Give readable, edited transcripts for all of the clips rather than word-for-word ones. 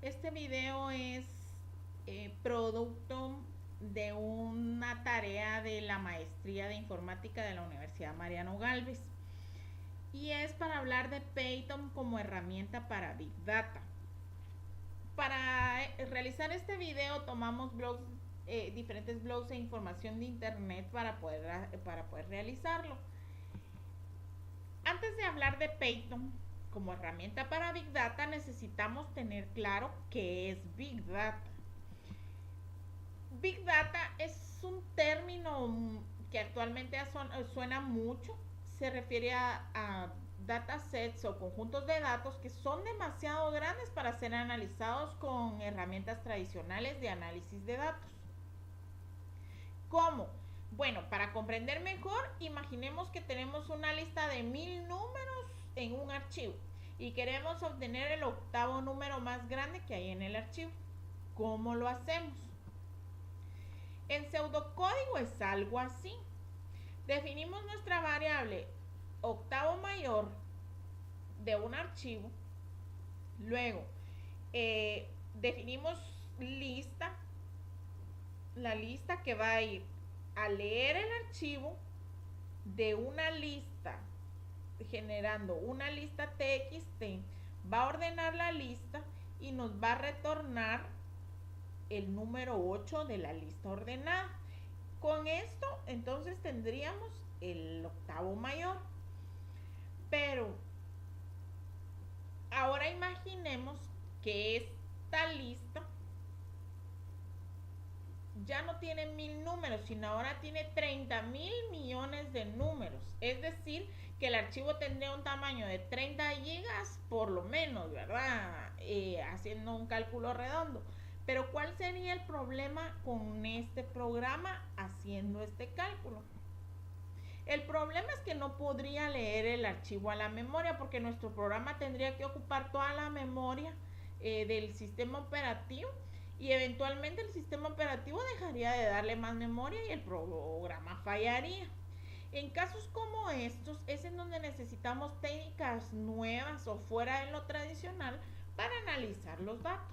Este video es producto de una tarea de la maestría de informática de la Universidad Mariano Galvez y es para hablar de Python como herramienta para Big Data. Para realizar este video tomamos diferentes blogs e información de internet para poder realizarlo. Antes de hablar de Python como herramienta para Big Data, necesitamos tener claro qué es Big Data. Big Data es un término que actualmente suena mucho. Se refiere a datasets o conjuntos de datos que son demasiado grandes para ser analizados con herramientas tradicionales de análisis de datos. ¿Cómo? Bueno, para comprender mejor, imaginemos que tenemos una lista de 1000 números en un archivo y queremos obtener el octavo número más grande que hay en el archivo. ¿Cómo lo hacemos? En pseudocódigo es algo así. Definimos nuestra variable octavo mayor de un archivo. Luego, definimos lista. La lista que va a ir a leer el archivo de una lista, generando una lista txt, va a ordenar la lista y nos va a retornar el número 8 de la lista ordenada. Con esto entonces tendríamos el octavo mayor. Pero ahora imaginemos que esta lista ya no tiene 1000 números, sino ahora tiene 30.000 millones de números. Es decir, que el archivo tendría un tamaño de 30 gigas por lo menos, ¿verdad? Haciendo un cálculo redondo. Pero ¿cuál sería el problema con este programa haciendo este cálculo? El problema es que no podría leer el archivo a la memoria porque nuestro programa tendría que ocupar toda la memoria del sistema operativo y eventualmente el sistema operativo dejaría de darle más memoria y el programa fallaría. En casos como estos es en donde necesitamos técnicas nuevas o fuera de lo tradicional para analizar los datos.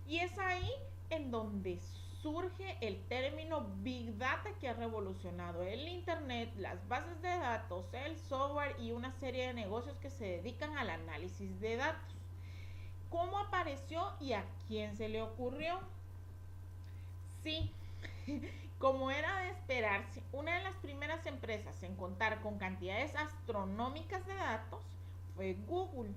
Y es ahí en donde surge el término Big Data, que ha revolucionado el Internet, las bases de datos, el software y una serie de negocios que se dedican al análisis de datos. ¿Cómo apareció y a quién se le ocurrió? Sí, como era de esperarse, una de las primeras empresas en contar con cantidades astronómicas de datos fue Google.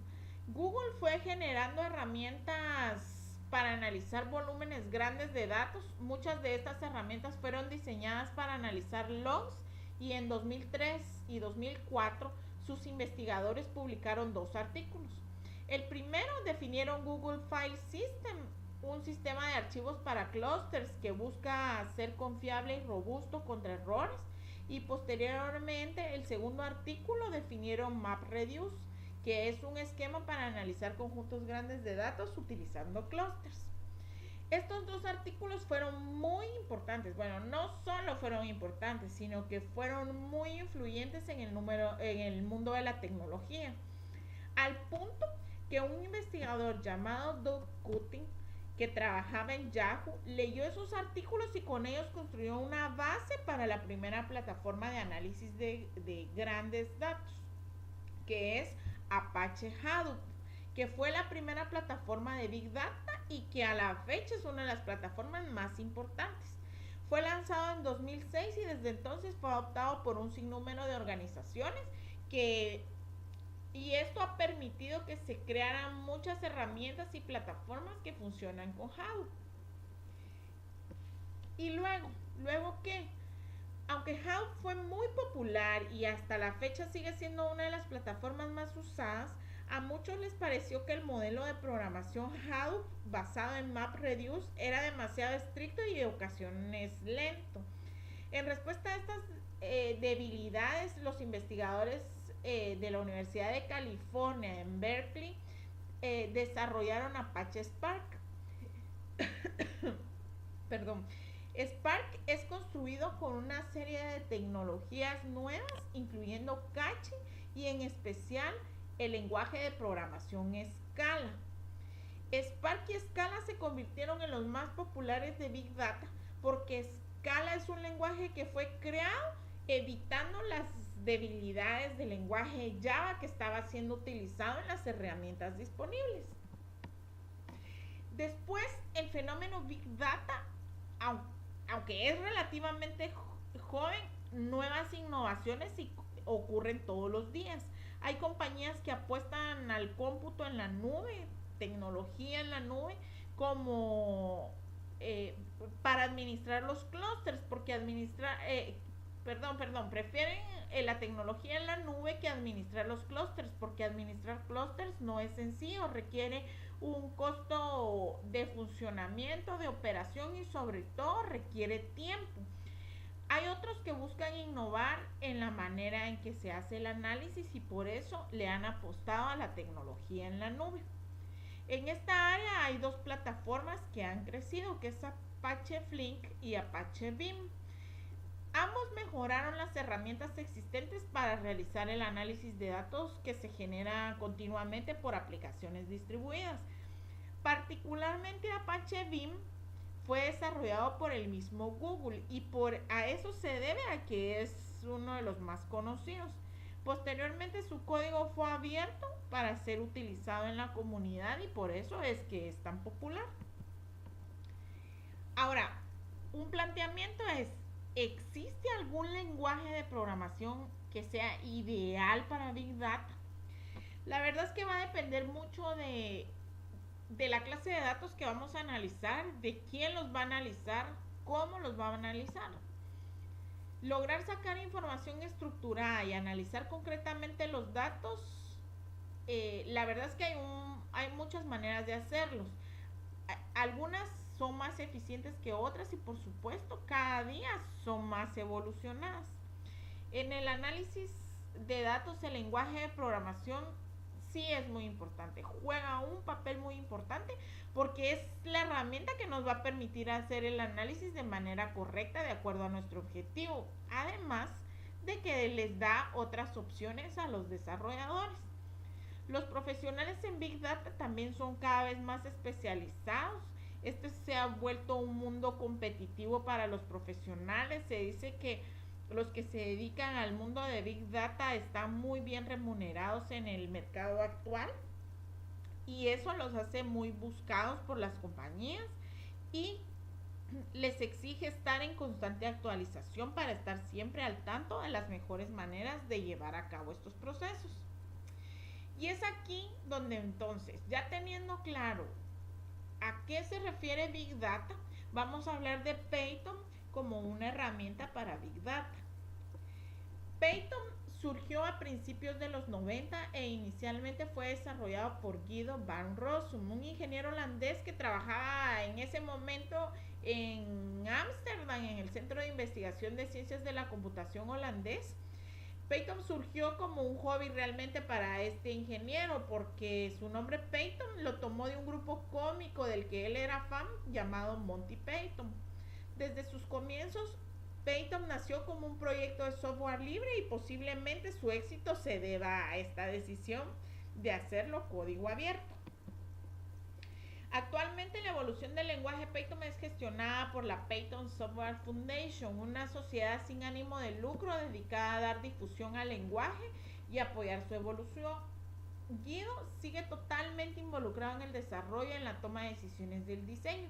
Google fue generando herramientas para analizar volúmenes grandes de datos. Muchas de estas herramientas fueron diseñadas para analizar logs y en 2003 y 2004 sus investigadores publicaron dos artículos. El primero definieron Google File System, un sistema de archivos para clusters que busca ser confiable y robusto contra errores. Y posteriormente el segundo artículo definieron MapReduce, que es un esquema para analizar conjuntos grandes de datos utilizando clusters. Estos dos artículos fueron muy importantes. Bueno, no solo fueron importantes, sino que fueron muy influyentes en el mundo de la tecnología. Al punto que un investigador llamado Doug Cutting, que trabajaba en Yahoo, leyó esos artículos y con ellos construyó una base para la primera plataforma de análisis de grandes datos, que es Apache Hadoop, que fue la primera plataforma de Big Data y que a la fecha es una de las plataformas más importantes. Fue lanzado en 2006 y desde entonces fue adoptado por un sinnúmero de organizaciones y esto ha permitido que se crearan muchas herramientas y plataformas que funcionan con Hadoop. Y luego qué? Aunque Hadoop fue muy popular y hasta la fecha sigue siendo una de las plataformas más usadas, a muchos les pareció que el modelo de programación Hadoop basado en MapReduce era demasiado estricto y de ocasiones lento. En respuesta a estas debilidades, los investigadores de la Universidad de California en Berkeley desarrollaron Apache Spark. Perdón. Spark es construido con una serie de tecnologías nuevas, incluyendo cache y en especial el lenguaje de programación Scala. Spark y Scala se convirtieron en los más populares de Big Data porque Scala es un lenguaje que fue creado evitando las debilidades del lenguaje Java que estaba siendo utilizado en las herramientas disponibles. Después, el fenómeno Big Data, aunque es relativamente joven, nuevas innovaciones ocurren todos los días. Hay compañías que apuestan al cómputo en la nube, tecnología en la nube, como para administrar los clústeres, porque prefieren la tecnología en la nube que administrar los clústeres, porque administrar clústeres no es sencillo, requiere un costo de funcionamiento, de operación y sobre todo requiere tiempo. Hay otros que buscan innovar en la manera en que se hace el análisis y por eso le han apostado a la tecnología en la nube. En esta área hay dos plataformas que han crecido, que es Apache Flink y Apache Beam. Ambos mejoraron las herramientas existentes para realizar el análisis de datos que se genera continuamente por aplicaciones distribuidas. Particularmente Apache Beam fue desarrollado por el mismo Google y a eso se debe a que es uno de los más conocidos. Posteriormente su código fue abierto para ser utilizado en la comunidad y por eso es que es tan popular. Ahora, un planteamiento es, ¿existe algún lenguaje de programación que sea ideal para Big Data? La verdad es que va a depender mucho de la clase de datos que vamos a analizar, de quién los va a analizar, cómo los va a analizar. Lograr sacar información estructurada y analizar concretamente los datos, la verdad es que hay muchas maneras de hacerlos. Algunas son más eficientes que otras y por supuesto cada día son más evolucionadas. En el análisis de datos, el lenguaje de programación sí es muy importante, juega un papel muy importante porque es la herramienta que nos va a permitir hacer el análisis de manera correcta de acuerdo a nuestro objetivo, además de que les da otras opciones a los desarrolladores. Los profesionales en Big Data también son cada vez más especializados. Este se ha vuelto un mundo competitivo para los profesionales. Se dice que los que se dedican al mundo de Big Data están muy bien remunerados en el mercado actual y eso los hace muy buscados por las compañías y les exige estar en constante actualización para estar siempre al tanto de las mejores maneras de llevar a cabo estos procesos. Y es aquí donde entonces, ya teniendo claro a qué se refiere Big Data, vamos a hablar de Python como una herramienta para Big Data. Python surgió a principios de los 90 e inicialmente fue desarrollado por Guido van Rossum, un ingeniero holandés que trabajaba en ese momento en Ámsterdam, en el Centro de Investigación de Ciencias de la Computación holandés. Python surgió como un hobby realmente para este ingeniero porque su nombre Python lo tomó de un grupo cómico del que él era fan llamado Monty Python. Desde sus comienzos, Python nació como un proyecto de software libre y posiblemente su éxito se deba a esta decisión de hacerlo código abierto. Actualmente la evolución del lenguaje Python es gestionada por la Python Software Foundation, una sociedad sin ánimo de lucro dedicada a dar difusión al lenguaje y apoyar su evolución. Guido sigue totalmente involucrado en el desarrollo y en la toma de decisiones del diseño.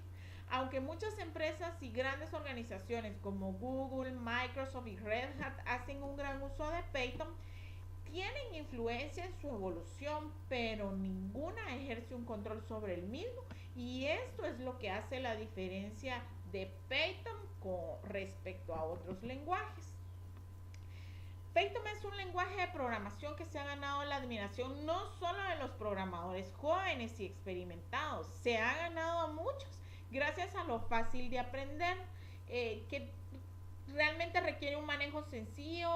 Aunque muchas empresas y grandes organizaciones como Google, Microsoft y Red Hat hacen un gran uso de Python, tienen influencia en su evolución, pero ninguna ejerce un control sobre el mismo y esto es lo que hace la diferencia de Python con respecto a otros lenguajes. Python es un lenguaje de programación que se ha ganado la admiración no solo de los programadores jóvenes y experimentados, se ha ganado a muchos gracias a lo fácil de aprender, que realmente requiere un manejo sencillo,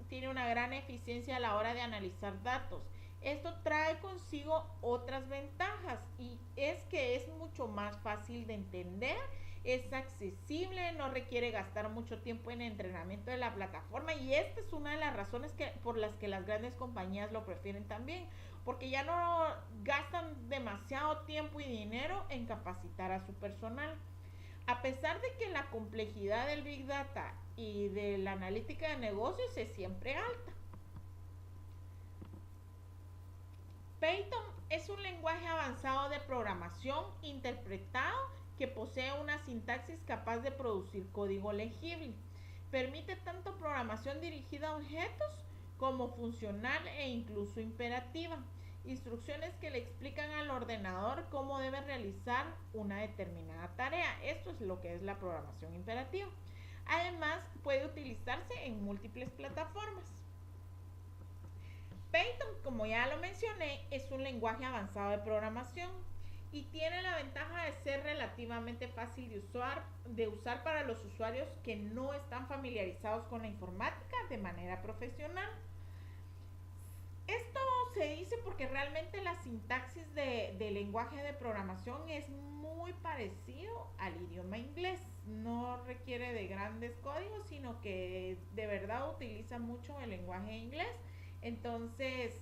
tiene una gran eficiencia a la hora de analizar datos. Esto trae consigo otras ventajas y es que es mucho más fácil de entender, es accesible, no requiere gastar mucho tiempo en entrenamiento de la plataforma y esta es una de las razones por las que las grandes compañías lo prefieren también, porque ya no gastan demasiado tiempo y dinero en capacitar a su personal. A pesar de que la complejidad del Big Data y de la analítica de negocios es siempre alta. Python es un lenguaje avanzado de programación interpretado que posee una sintaxis capaz de producir código legible. Permite tanto programación dirigida a objetos como funcional e incluso imperativa. Instrucciones que le explican al ordenador cómo debe realizar una determinada tarea. Esto es lo que es la programación imperativa. Además, puede utilizarse en múltiples plataformas. Python, como ya lo mencioné, es un lenguaje avanzado de programación y tiene la ventaja de ser relativamente fácil de usar para los usuarios que no están familiarizados con la informática de manera profesional. Esto se dice porque realmente la sintaxis de lenguaje de programación es muy parecido al idioma inglés. No requiere de grandes códigos, sino que de verdad utiliza mucho el lenguaje inglés. Entonces,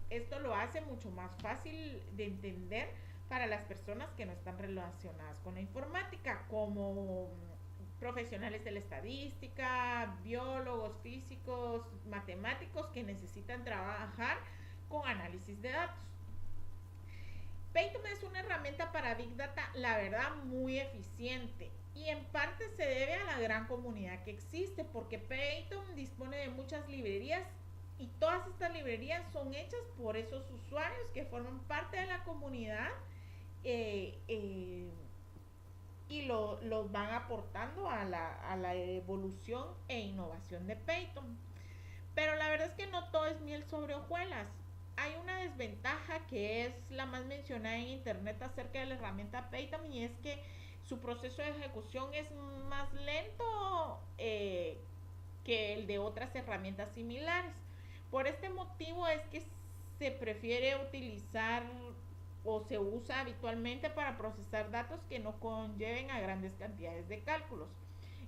esto lo hace mucho más fácil de entender para las personas que no están relacionadas con la informática, como profesionales de la estadística, biólogos, físicos, matemáticos que necesitan trabajar con análisis de datos. Python es una herramienta para Big Data, la verdad, muy eficiente y en parte se debe a la gran comunidad que existe, porque Python dispone de muchas librerías y todas estas librerías son hechas por esos usuarios que forman parte de la comunidad y los van aportando a la evolución e innovación de Python. Pero la verdad es que no todo es miel sobre hojuelas. Hay una desventaja que es la más mencionada en internet acerca de la herramienta Python, y es que su proceso de ejecución es más lento que el de otras herramientas similares. Por este motivo es que se prefiere utilizar o se usa habitualmente para procesar datos que no conlleven a grandes cantidades de cálculos.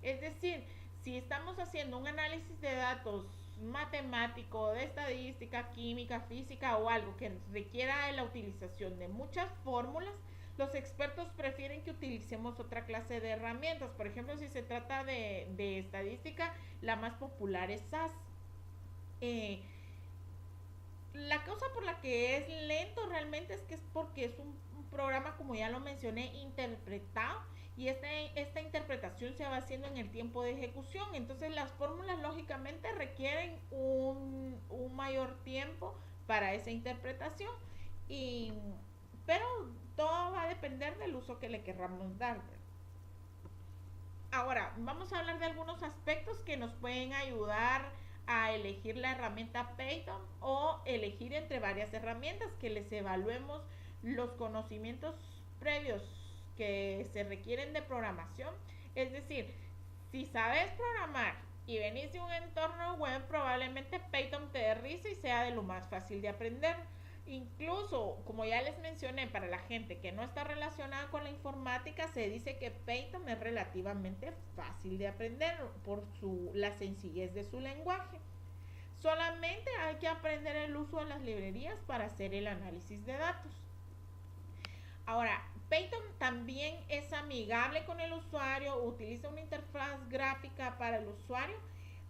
Es decir, si estamos haciendo un análisis de datos matemático, de estadística, química, física o algo que requiera de la utilización de muchas fórmulas, los expertos prefieren que utilicemos otra clase de herramientas. Por ejemplo, si se trata de estadística, la más popular es SAS. La causa por la que es lento realmente es que es porque es un programa, como ya lo mencioné, interpretado, y esta interpretación se va haciendo en el tiempo de ejecución. Entonces las fórmulas lógicamente requieren un mayor tiempo para esa interpretación, y, pero todo va a depender del uso que le querramos dar. Ahora, vamos a hablar de algunos aspectos que nos pueden ayudar a elegir la herramienta Python o elegir entre varias herramientas, que les evaluemos los conocimientos previos que se requieren de programación. Es decir, si sabes programar y venís de un entorno web, probablemente Python te dé risa y sea de lo más fácil de aprender. Incluso, como ya les mencioné, para la gente que no está relacionada con la informática, se dice que Python es relativamente fácil de aprender por la sencillez de su lenguaje. Solamente hay que aprender el uso de las librerías para hacer el análisis de datos. Ahora, Python también es amigable con el usuario, utiliza una interfaz gráfica para el usuario,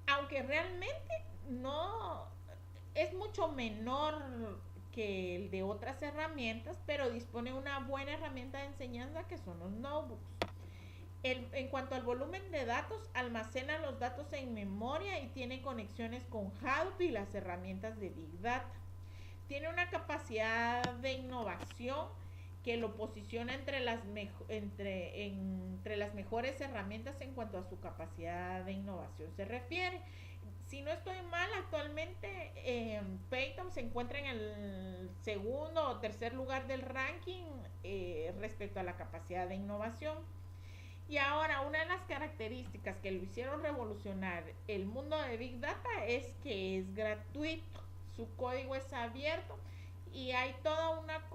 aunque realmente no es mucho menor que el de otras herramientas, pero dispone de una buena herramienta de enseñanza que son los notebooks. En cuanto al volumen de datos, almacena los datos en memoria y tiene conexiones con Hadoop y las herramientas de Big Data. Tiene una capacidad de innovación que lo posiciona entre las mejores herramientas en cuanto a su capacidad de innovación se refiere. Si no estoy mal, actualmente Python se encuentra en el segundo o tercer lugar del ranking respecto a la capacidad de innovación. Y ahora, una de las características que lo hicieron revolucionar el mundo de Big Data es que es gratuito, su código es abierto y hay toda una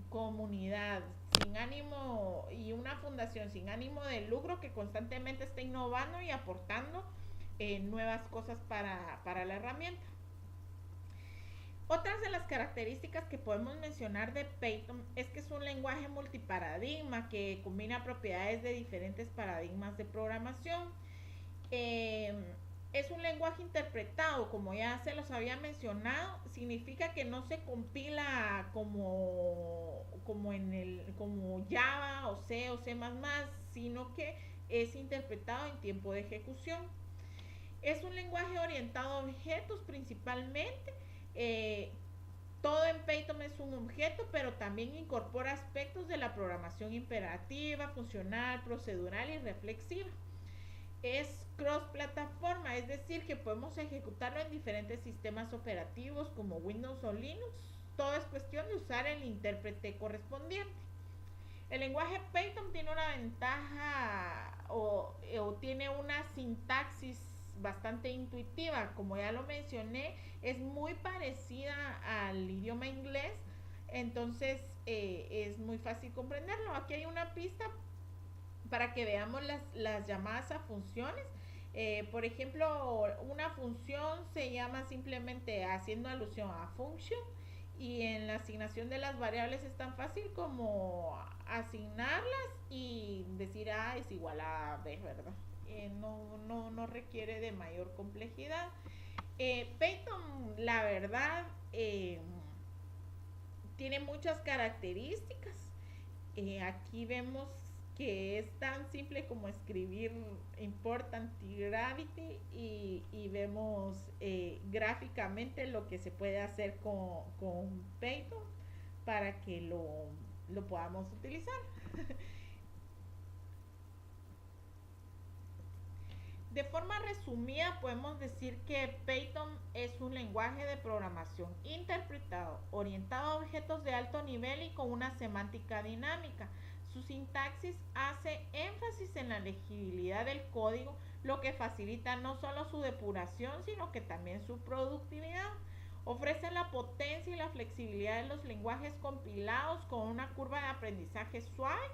comunidad sin ánimo y una fundación sin ánimo de lucro que constantemente está innovando y aportando nuevas cosas para la herramienta. Otras de las características que podemos mencionar de Python es que es un lenguaje multiparadigma que combina propiedades de diferentes paradigmas de programación. Eh, es un lenguaje interpretado, como ya se los había mencionado, significa que no se compila como Java o C++, sino que es interpretado en tiempo de ejecución. Es un lenguaje orientado a objetos principalmente. Eh, Todo en Python es un objeto, pero también incorpora aspectos de la programación imperativa, funcional, procedural y reflexiva. Es cross-plataforma, es decir, que podemos ejecutarlo en diferentes sistemas operativos como Windows o Linux. Todo es cuestión de usar el intérprete correspondiente. El lenguaje Python tiene una ventaja o tiene una sintaxis bastante intuitiva, como ya lo mencioné, es muy parecida al idioma inglés, entonces es muy fácil comprenderlo. Aquí hay una pista para que veamos las llamadas a funciones. Por ejemplo, una función se llama simplemente haciendo alusión a function, y en la asignación de las variables es tan fácil como asignarlas y decir A es igual a B, ¿verdad? No requiere de mayor complejidad. Python, la verdad, tiene muchas características. Aquí vemos que es tan simple como escribir important gravity y vemos gráficamente lo que se puede hacer con Python para que lo podamos utilizar. De forma resumida, podemos decir que Python es un lenguaje de programación interpretado, orientado a objetos de alto nivel y con una semántica dinámica. Su sintaxis hace énfasis en la legibilidad del código, lo que facilita no solo su depuración, sino que también su productividad. Ofrece la potencia y la flexibilidad de los lenguajes compilados con una curva de aprendizaje suave.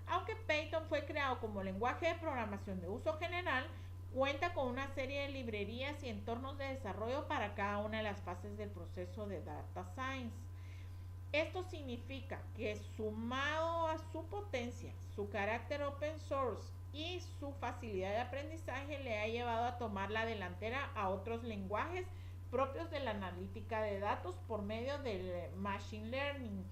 Aunque Python fue creado como lenguaje de programación de uso general, cuenta con una serie de librerías y entornos de desarrollo para cada una de las fases del proceso de Data Science. Esto significa que sumado a su potencia, su carácter open source y su facilidad de aprendizaje le ha llevado a tomar la delantera a otros lenguajes propios de la analítica de datos por medio del Machine Learning,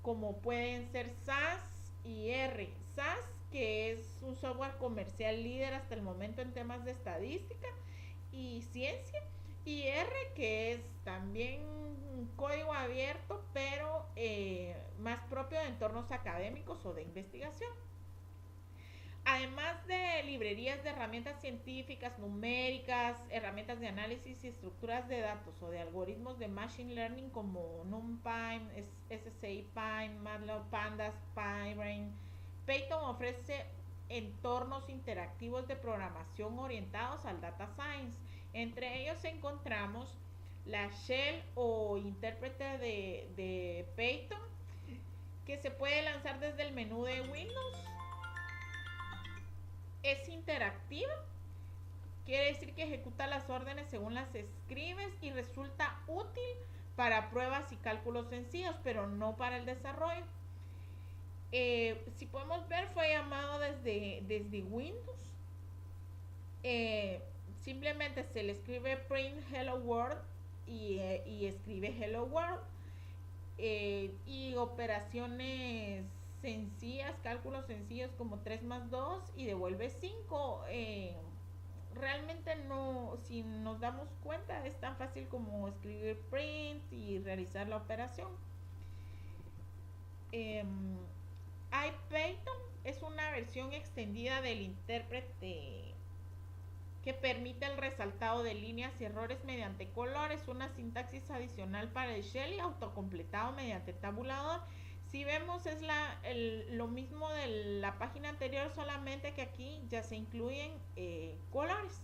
como pueden ser SAS y R. SAS, que es un software comercial líder hasta el momento en temas de estadística y ciencia, y R, que es también código abierto, pero más propio de entornos académicos o de investigación. Además de librerías de herramientas científicas, numéricas, herramientas de análisis y estructuras de datos o de algoritmos de machine learning como NumPy, SciPy, MATLAB, Pandas, PyBrain, Python ofrece entornos interactivos de programación orientados al data science. Entre ellos encontramos la shell o intérprete de Python, que se puede lanzar desde el menú de Windows. Es interactiva, quiere decir que ejecuta las órdenes según las escribes y resulta útil para pruebas y cálculos sencillos, pero no para el desarrollo. Si podemos ver, fue llamado desde Windows. Simplemente se le escribe print hello world y escribe hello world. Y operaciones sencillas, cálculos sencillos como 3 más 2 y devuelve 5. Realmente no, si nos damos cuenta, es tan fácil como escribir print y realizar la operación. IPython es una versión extendida del intérprete que permite el resaltado de líneas y errores mediante colores, una sintaxis adicional para el shell y autocompletado mediante tabulador. Si vemos, es lo mismo de la página anterior, solamente que aquí ya se incluyen colores.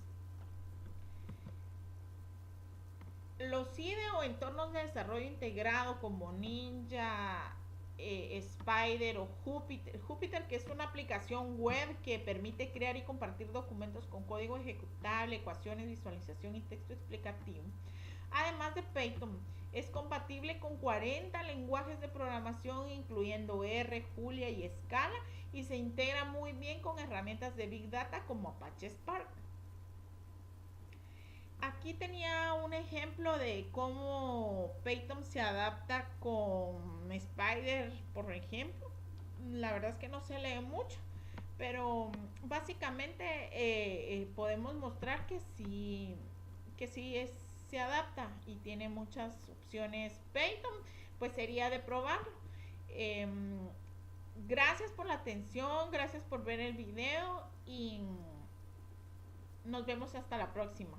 Los IDE o entornos de desarrollo integrado como Ninja, Spider o Jupyter. Jupyter, que es una aplicación web que permite crear y compartir documentos con código ejecutable, ecuaciones, visualización y texto explicativo. Además de Python, es compatible con 40 lenguajes de programación, incluyendo R, Julia y Scala, y se integra muy bien con herramientas de Big Data como Apache Spark. Aquí tenía un ejemplo de cómo Python se adapta con Spider, por ejemplo. La verdad es que no se lee mucho, pero básicamente podemos mostrar que sí se adapta y tiene muchas opciones Python, pues sería de probarlo. Eh, Gracias por la atención, gracias por ver el video y nos vemos hasta la próxima.